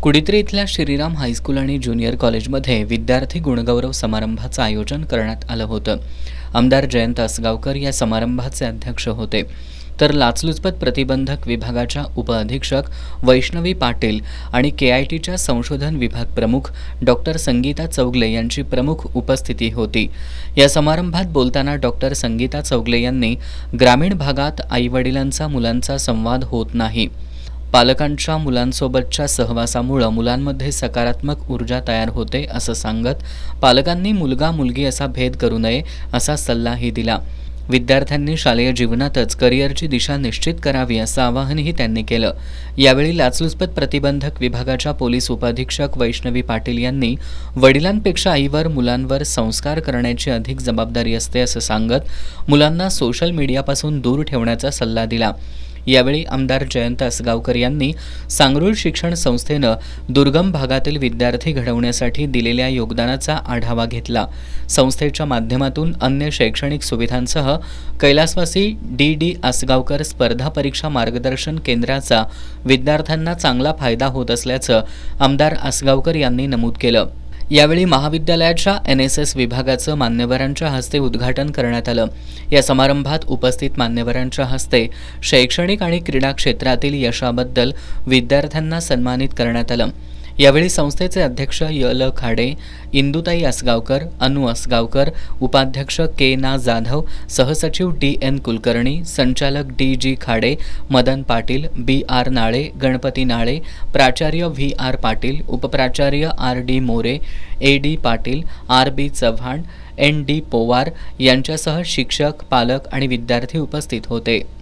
कुडित्री इथल्या श्रीराम हायस्कूल आणि ज्युनियर कॉलेजमध्ये विद्यार्थी गुणगौरव समारंभाचं आयोजन करण्यात आलं होतं. आमदार जयंत असगावकर या समारंभाचे अध्यक्ष होते. तर लाचलुचपत प्रतिबंधक विभागाच्या उपअधीक्षक वैष्णवी पाटील आणि KITच्या संशोधन विभाग प्रमुख डॉक्टर संगीता चौगले यांची प्रमुख उपस्थिती होती. या समारंभात बोलताना डॉक्टर संगीता चौगले यांनी ग्रामीण भागात आईवडिलांचा मुलांचा संवाद होत नाही. पालकांच्या मुलांसोबतच्या सहवासामुळे मुलांमध्ये सकारात्मक ऊर्जा तयार होते असं सांगत पालकांनी मुलगा मुलगी असा भेद करू नये असा सल्लाही दिला. विद्यार्थ्यांनी शालेय जीवनातच करिअरची दिशा निश्चित करावी असं आवाहनही त्यांनी केलं. यावेळी लाचलुचपत प्रतिबंधक विभागाच्या पोलीस उपअधीक्षक वैष्णवी पाटील यांनी वडिलांपेक्षा आईवर मुलांवर संस्कार करण्याची अधिक जबाबदारी असते असं सांगत मुलांना सोशल मीडियापासून दूर ठेवण्याचा सल्ला दिला. यावेळी आमदार जयंत असगावकर यांनी सांगरूळ शिक्षण संस्थेनं दुर्गम भागातील विद्यार्थी घडवण्यासाठी दिलेल्या योगदानाचा आढावा घेतला. संस्थेच्या माध्यमातून अन्य शैक्षणिक सुविधांसह कैलासवासी DD असगावकर स्पर्धा परीक्षा मार्गदर्शन केंद्राचा विद्यार्थ्यांना चांगला फायदा होत असल्याचं आमदार असगावकर यांनी नमूद केलं. यावेळी महाविद्यालयाच्या NSS विभागाचं मान्यवरांच्या हस्ते उद्घाटन करण्यात आलं. या समारंभात उपस्थित मान्यवरांच्या हस्ते शैक्षणिक आणि क्रीडा क्षेत्रातील यशाबद्दल विद्यार्थ्यांना सन्मानित करण्यात आलं. यावेळी संस्थेचे अध्यक्ष यल खाडे, इंदुताई असगावकर, अनु असगावकर, उपाध्यक्ष ना जाधव, सहसचिव DN कुलकर्णी, संचालक DG खाडे, मदन पाटील, BR नाळे, गणपती नाळे, प्राचार्य VR Patil, उपप्राचार्य RD More, AD Patil, RB Chavan, ND Powar यांच्यासह शिक्षक, पालक आणि विद्यार्थी उपस्थित होते.